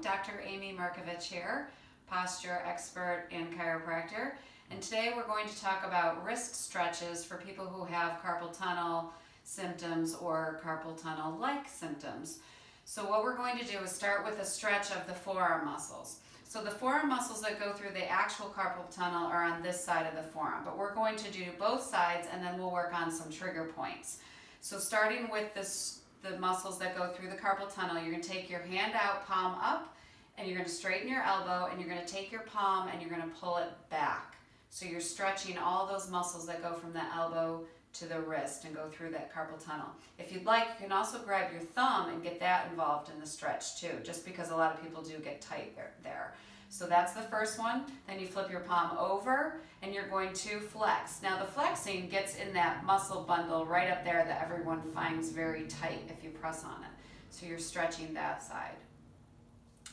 Dr. Amy Mercovich here, posture expert and chiropractor. And today we're going to talk about wrist stretches for people who have carpal tunnel symptoms or carpal tunnel-like symptoms. So what we're going to do is start with a stretch of the forearm muscles. So the forearm muscles that go through the actual carpal tunnel are on this side of the forearm, but we're going to do both sides and then we'll work on some trigger points. So starting with the muscles that go through the carpal tunnel, you're going to take your hand out, palm up, and you're going to straighten your elbow, and you're going to take your palm and you're going to pull it back. So you're stretching all those muscles that go from the elbow to the wrist and go through that carpal tunnel. If you'd like, you can also grab your thumb and get that involved in the stretch too, just because a lot of people do get tight there. So that's the first one. Then you flip your palm over and you're going to flex. Now the flexing gets in that muscle bundle right up there that everyone finds very tight if you press on it. So you're stretching that side.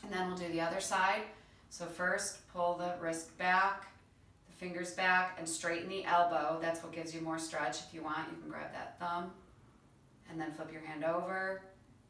And then we'll do the other side. So first, pull the wrist back, the fingers back, and straighten the elbow. That's what gives you more stretch. If you want, you can grab that thumb and then flip your hand over,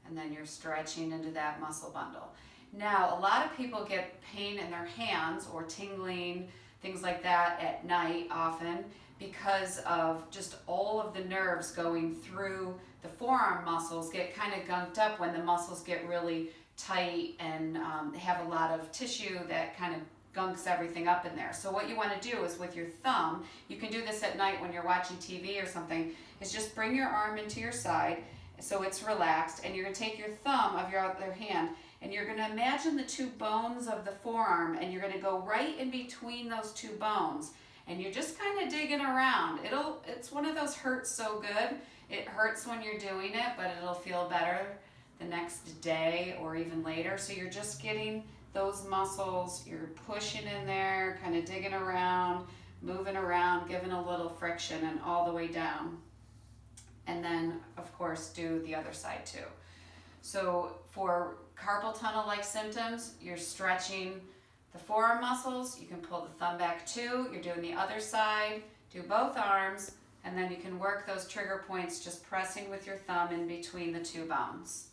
and then you're stretching into that muscle bundle. Now, a lot of people get pain in their hands or tingling, things like that at night often because of just all of the nerves going through the forearm muscles get kind of gunked up when the muscles get really tight and they have a lot of tissue that kind of gunks everything up in there. So what you want to do is with your thumb, you can do this at night when you're watching TV or something, is just bring your arm into your side so it's relaxed, and you're going to take your thumb of your other hand and you're going to imagine the two bones of the forearm, and you're going to go right in between those two bones, and you're just kind of digging around. It's one of those hurts so good. It hurts when you're doing it, but it'll feel better the next day or even later. So you're just getting those muscles, you're pushing in there, kind of digging around, moving around, giving a little friction, and all the way down. And then, of course, do the other side too. So for carpal tunnel-like symptoms, you're stretching the forearm muscles. You can pull the thumb back too. You're doing the other side. Do both arms, and then you can work those trigger points just pressing with your thumb in between the two bones.